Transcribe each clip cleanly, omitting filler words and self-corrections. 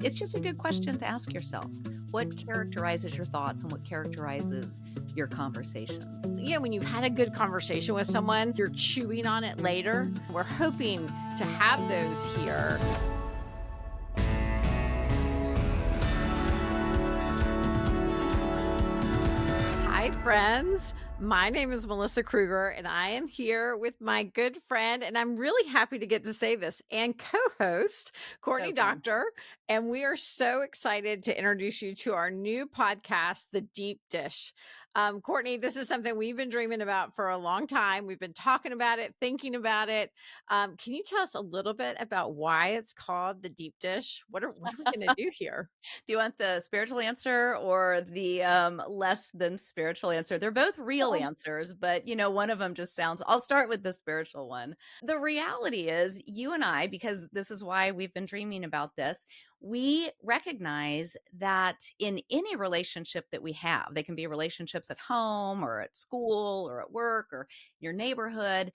it's just a good question to ask yourself. What characterizes your thoughts and what characterizes your conversations? Yeah, when you've had a good conversation with someone, you're chewing on it later. We're hoping to have those here. Hi, friends. My name is Melissa Kruger, and I am here with my good friend, and I'm really happy to get to say this, and co host, Courtney So fun. Doctor. And we are so excited to introduce you to our new podcast, The Deep Dish. Courtney, this is something we've been dreaming about for a long time. We've been talking about it, thinking about it. Can you tell us a little bit about why it's called The Deep Dish? What are we going to do here? Do you want the spiritual answer or the less than spiritual answer? They're both real answers, but one of them just sounds. I'll start with the spiritual one. The reality is, you and I, because this is why we've been dreaming about this, we recognize that in any relationship that we have, they can be relationships at home or at school or at work or your neighborhood.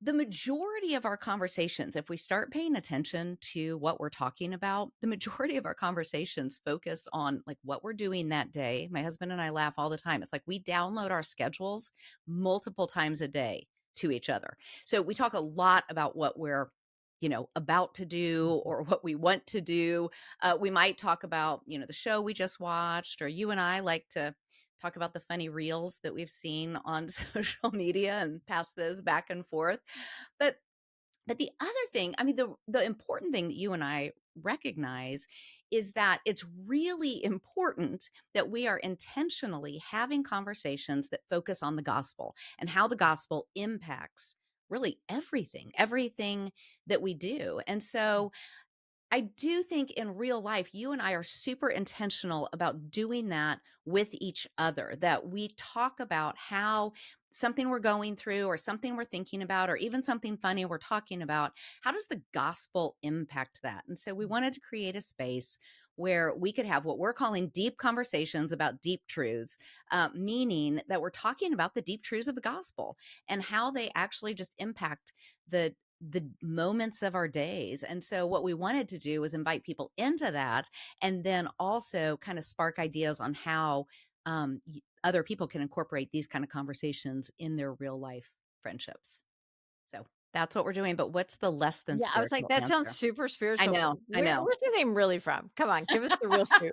The majority of our conversations, if we start paying attention to what we're talking about, the majority of our conversations focus on like what we're doing that day. My husband and I laugh all the time. It's like we download our schedules multiple times a day to each other. So we talk a lot about what we're about to do or what we want to do. We might talk about, the show we just watched, or you and I like to talk about the funny reels that we've seen on social media and pass those back and forth. But the other thing, I mean, the important thing that you and I recognize is that it's really important that we are intentionally having conversations that focus on the gospel and how the gospel impacts really everything that we do. And so I do think in real life, you and I are super intentional about doing that with each other, that we talk about how something we're going through or something we're thinking about, or even something funny we're talking about, how does the gospel impact that? And so we wanted to create a space where we could have what we're calling deep conversations about deep truths, meaning that we're talking about the deep truths of the gospel and how they actually just impact the moments of our days. And so what we wanted to do was invite people into that and then also kind of spark ideas on how other people can incorporate these kind of conversations in their real life friendships. So that's what we're doing. But what's the less than Yeah, I was like, spiritual that sounds answer? super I spiritual. know, I know. Where's the name really from? Come on, give us the real scoop.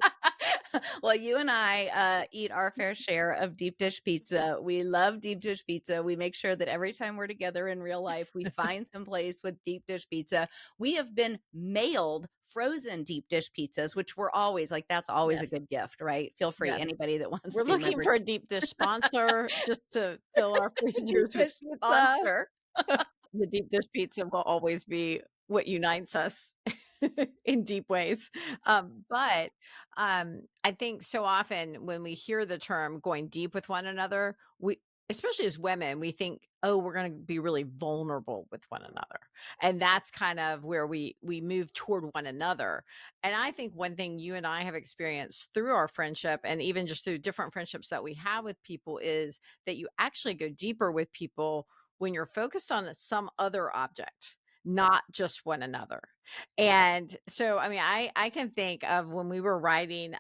Well, you and I eat our fair share of deep dish pizza. We love deep dish pizza. We make sure that every time we're together in real life, we find some place with deep dish pizza. We have been mailed frozen deep dish pizzas, which we're always like, that's always a Yes, good gift, right? Feel free, yes. anybody that wants We're to looking remember for a deep dish sponsor just to fill our deep freezers with dish pizza. sponsor. The deep dish pizza will always be what unites us in deep ways. I think so often when we hear the term going deep with one another, we, especially as women, we think, oh, we're going to be really vulnerable with one another. And that's kind of where we move toward one another. And I think one thing you and I have experienced through our friendship and even just through different friendships that we have with people is that you actually go deeper with people when you're focused on some other object, not just one another. And so, I mean, I can think of when we were writing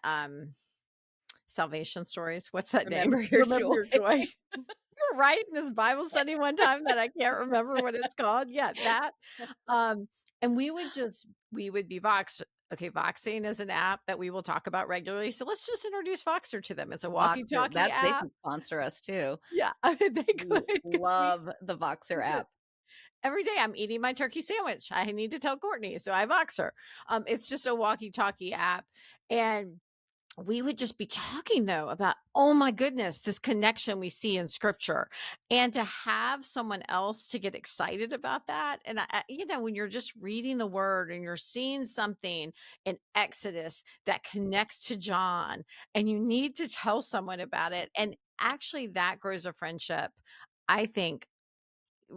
Salvation Stories. What's that name? Remember your Remember joy. Your Joy. We were writing this Bible study one time that I can't remember what it's called. Yeah, that. Um, and we would be Vox. Okay, Voxing is an app that we will talk about regularly. So let's just introduce Voxer to them. It's a Voxer, walkie-talkie that they app. can sponsor us too. Yeah, they We could because we love the Voxer use it app. every day. I'm eating my turkey sandwich. I need to tell Courtney, so I box her. It's just a walkie-talkie app, and we would just be talking though about, oh my goodness, this connection we see in scripture, and to have someone else to get excited about that. And when you're just reading the word and you're seeing something in Exodus that connects to John, and you need to tell someone about it, and actually that grows a friendship. I think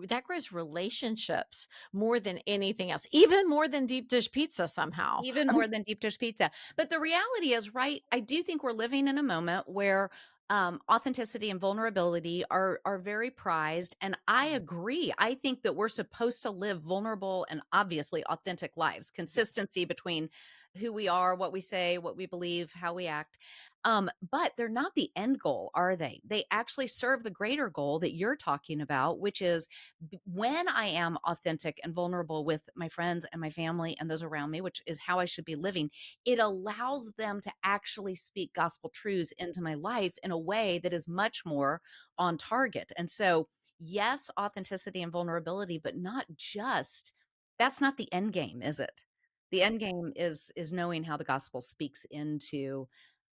that grows relationships more than anything else, even more than deep dish pizza somehow. Even I mean, more than deep dish pizza. But the reality is, right, I do think we're living in a moment where authenticity and vulnerability are very prized. And I agree. I think that we're supposed to live vulnerable and obviously authentic lives. yes. Consistency between who we are, what we say, what we believe, how we act. But they're not the end goal, are they? They actually serve the greater goal that you're talking about, which is when I am authentic and vulnerable with my friends and my family and those around me, which is how I should be living, it allows them to actually speak gospel truths into my life in a way that is much more on target. And so, yes, authenticity and vulnerability, but not just that's not the end game, is it? The end game is knowing how the gospel speaks into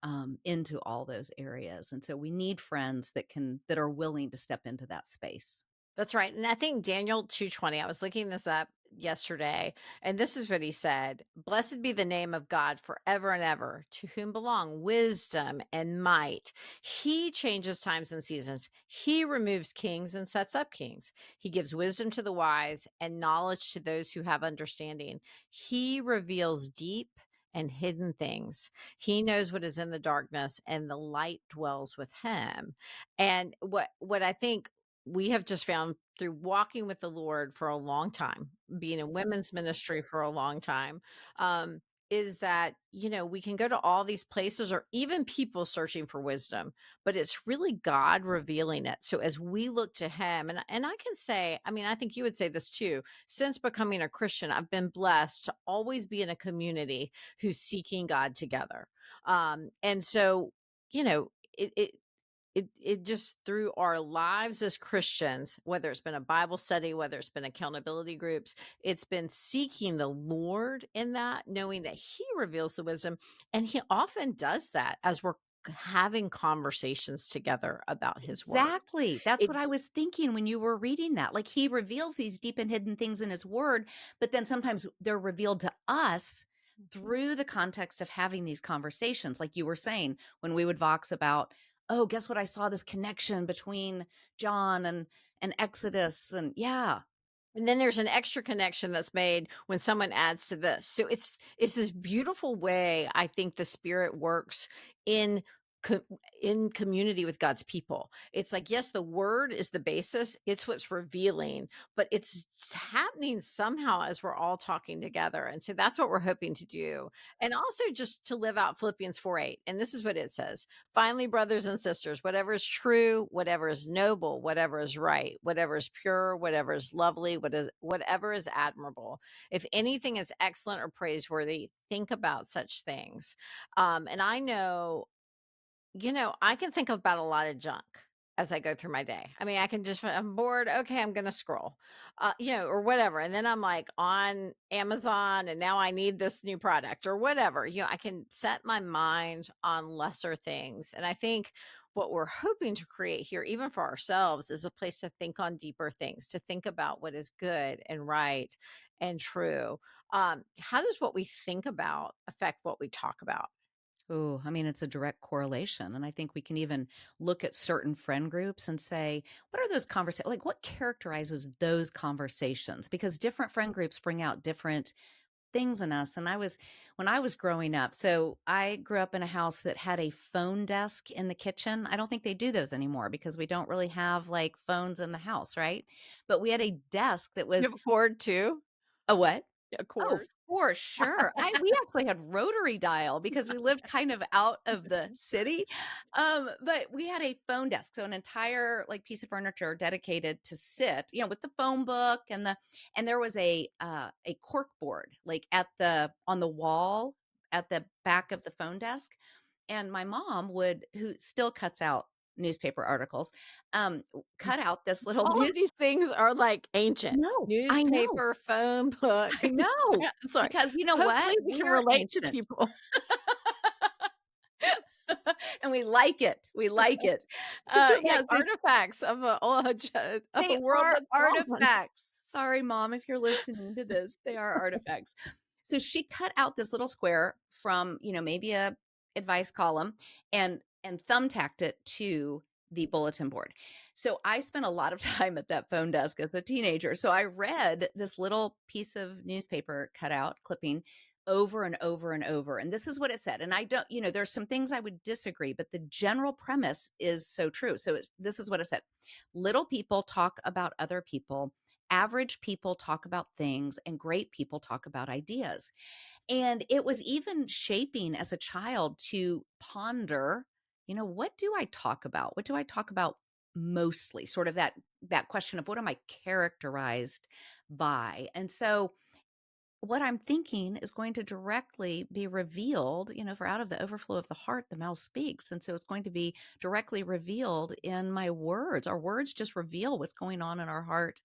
all those areas. And so we need friends that are willing to step into that space. That's right, and I think Daniel 2:20, I was looking this up yesterday, and this is what he said, "Blessed be the name of God forever and ever, to whom belong wisdom and might. He changes times and seasons. He removes kings and sets up kings. He gives wisdom to the wise and knowledge to those who have understanding. He reveals deep and hidden things. He knows what is in the darkness, and the light dwells with him." And what I think we have just found through walking with the Lord for a long time, being in women's ministry for a long time, um, is that, we can go to all these places or even people searching for wisdom, but it's really God revealing it. So as we look to him, and I can say, I mean, I think you would say this too, since becoming a Christian, I've been blessed to always be in a community who's seeking God together. And so, you know, it just through our lives as Christians, whether it's been a Bible study, whether it's been accountability groups, it's been seeking the Lord in that, knowing that He reveals the wisdom. And He often does that as we're having conversations together about His word. Exactly. That's It what I was thinking when you were reading that. Like he reveals these deep and hidden things in his word, but then sometimes they're revealed to us Mhm. through the context of having these conversations. Like you were saying, when we would vox about, oh, guess what? I saw this connection between John and Exodus. And yeah, And then there's an extra connection that's made when someone adds to this. So it's this beautiful way I think the spirit works in co- in community with God's people. It's like yes, the word is the basis. It's what's revealing, but it's happening somehow as we're all talking together. And so that's what we're hoping to do. And also just to live out Philippians 4:8. And this is what it says. Finally, brothers and sisters, whatever is true, whatever is noble, whatever is right, whatever is pure, whatever is lovely, whatever is admirable, if anything is excellent or praiseworthy, think about such things. And I know I can think about a lot of junk as I go through my day. I mean, I can just, I'm bored. Okay, I'm going to scroll, or whatever. And then I'm like on Amazon and now I need this new product or whatever. I can set my mind on lesser things. And I think what we're hoping to create here, even for ourselves, is a place to think on deeper things, to think about what is good and right and true. How does what we think about affect what we talk about? oh, I mean, it's a direct correlation. And I think we can even look at certain friend groups and say, what are those conversations? Like, what characterizes those conversations? Because different friend groups bring out different things in us. And when I was growing up, so I grew up in a house that had a phone desk in the kitchen. I don't think they do those anymore because we don't really have like phones in the house, right? But we had a desk that You was have a cord too? a what? A Oh, cord? for sure. We actually had rotary dial because we lived kind of out of the city. But we had a phone desk, so an entire like piece of furniture dedicated to sit, with the phone book and there was a cork board like at the on the wall at the back of the phone desk. And my mom who still cuts out newspaper articles, cut out this little All of news. these things are, like, ancient. No, I know. Newspaper, phone book. I know, Sorry. because you know what? Hopefully, we can We're relate to ancient. people. And we like it, we like it. These are, Yeah, like, so artifacts of a they world are that's gone. artifacts. Sorry, mom, if you're listening to this, they are artifacts. So she cut out this little square from, maybe a advice column and thumbtacked it to the bulletin board. So I spent a lot of time at that phone desk as a teenager. So I read this little piece of newspaper cutout clipping over and over and over. And this is what it said. And I don't, there's some things I would disagree, but the general premise is so true. So this is what it said. Little people talk about other people average people talk about things and great people talk about ideas. And it was even shaping as a child to ponder, what do I talk about? What do I talk about mostly? Sort of that question of what am I characterized by? And so what I'm thinking is going to directly be revealed, for out of the overflow of the heart, the mouth speaks. And so it's going to be directly revealed in my words. Our words just reveal what's going on in our heart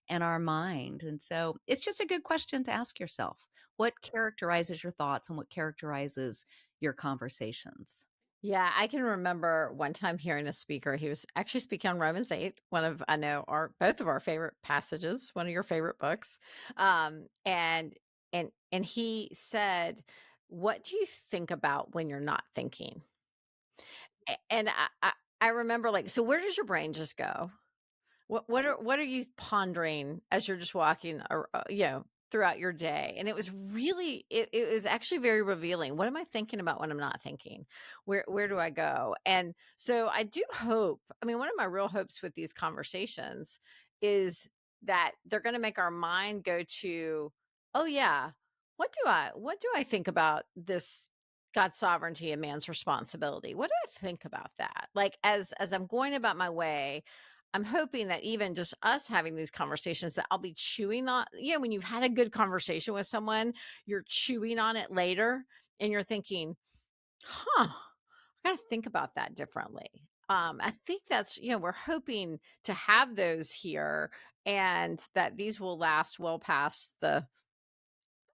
and our mind. And so it's just a good question to ask yourself. What characterizes your thoughts and what characterizes your conversations? Yeah, I can remember one time hearing a speaker. He was actually speaking on Romans 8, one of I know our both of our favorite passages, one of your favorite books. And he said, "What do you think about when you're not thinking?" And I remember like, so where does your brain just go? What are you pondering as you're just walking or, throughout your day? And it was really it was actually very revealing. What am I thinking about when I'm not thinking? Where do I go? And so I do hope, I mean, one of my real hopes with these conversations is that they're going to make our mind go to, oh yeah, what do I think about this God's sovereignty and man's responsibility? What do I think about that? Like as I'm going about my way, I'm hoping that even just us having these conversations that I'll be chewing on, when you've had a good conversation with someone, you're chewing on it later and you're thinking, huh, I got to think about that differently. I think that's, we're hoping to have those here and that these will last well past the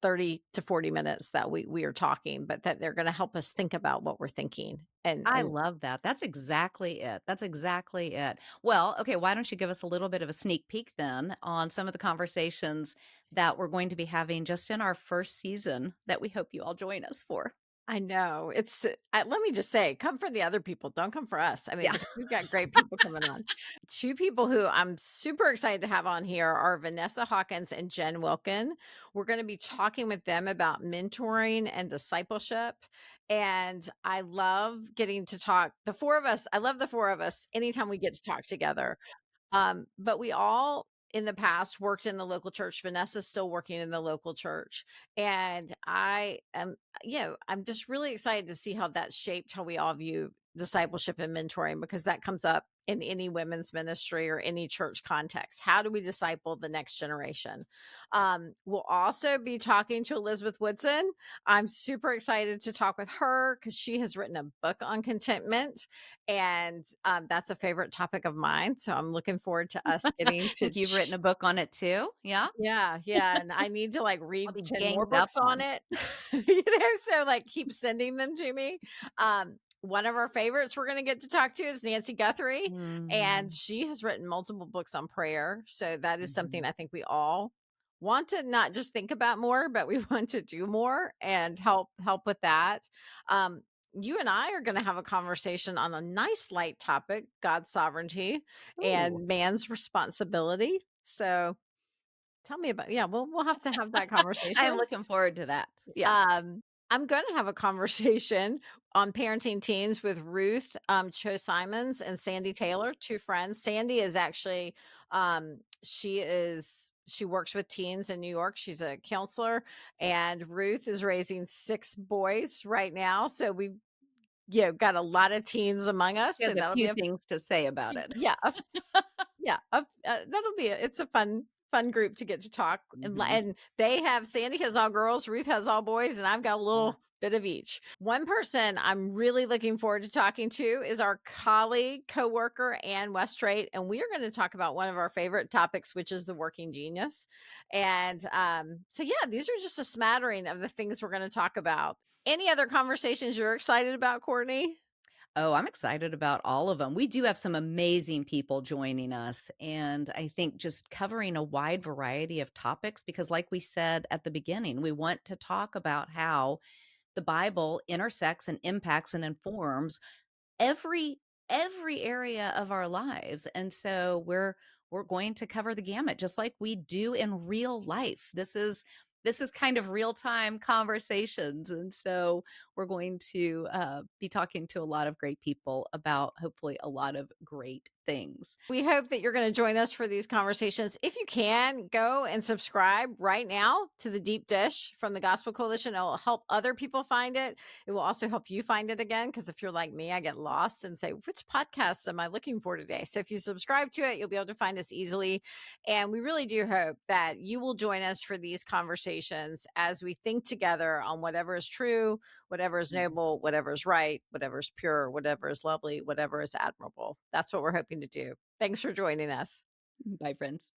30 to 40 minutes that we are talking, but that they're going to help us think about what we're thinking. I And love that. That's exactly it. That's exactly it. Well, okay, why don't you give us a little bit of a sneak peek then on some of the conversations that we're going to be having just in our first season that we hope you all join us for? I know. Let me just say, come for the other people, don't come for us. I mean, Yeah. because we've got great people coming on. 2 people who I'm super excited to have on here are Vanessa Hawkins and Jen Wilkin. We're gonna be talking with them about mentoring and discipleship, and I love getting to talk the 4 of us, I love the 4 of us anytime we get to talk together. But we all in the past worked in the local church. Vanessa's still working in the local church. And I'm just really excited to see how that shaped how we all view discipleship and mentoring because that comes up in any women's ministry or any church context. How do we disciple the next generation? We'll also be talking to Elizabeth Woodson. I'm super excited to talk with her because she has written a book on contentment and, that's a favorite topic of mine, so I'm looking forward to us I getting to think you've written a book on it too. Yeah. yeah, yeah, and I need to, like, I'll read be 10 more ganged up books on on. it, so, like, keep sending them to me. One of our favorites we're gonna get to talk to is Nancy Guthrie, and Mm, she has written multiple books on prayer, so that is something mhm. I think we all want to not just think about more, but we want to do more and help with that. Um, you and I are gonna have a conversation on a nice light topic, God's sovereignty Ooh. and man's responsibility, so tell me about, yeah, we'll have to have that conversation. I am looking forward to that. Yeah. Um, I'm gonna have a conversation on parenting teens with Ruth, Cho Simons and Sandy Taylor, 2 friends. Sandy is actually, she works with teens in New York. She's a counselor, and Ruth is raising 6 boys right now. So we've, got a lot of teens among us, He has so a that'll be few a things to say about it. yeah, yeah, that'll be it's a fun group to get to talk, Mhm. and they have Sandy has all girls, Ruth has all boys, and I've got a Yeah. little bit of each. One person I'm really looking forward to talking to is our colleague, coworker, Ann Westrate, and we are gonna talk about one of our favorite topics, which is the working genius, and, so yeah, these are just a smattering of the things we're gonna talk about. Any other conversations you're excited about, Courtney? Oh, I'm excited about all of them. We do have some amazing people joining us, and I think just covering a wide variety of topics because like we said at the beginning, we want to talk about how the Bible intersects and impacts and informs every every area of our lives. And so we're going to cover the gamut just like we do in real life. this is kind of real time conversations. And so we're going to be talking to a lot of great people about hopefully a lot of great things. We hope that you're going to join us for these conversations. If you can, go and subscribe right now to the Deep Dish from the Gospel Coalition. It will help other people find it. It will also help you find it again. Because if you're like me, I get lost and say, which podcasts am I looking for today? So if you subscribe to it, you'll be able to find us easily. And we really do hope that you will join us for these conversations as we think together on whatever is true, whatever is noble, whatever is right, whatever is pure, whatever is lovely, whatever is admirable. That's what we're hoping to do. Thanks for joining us. Bye, friends.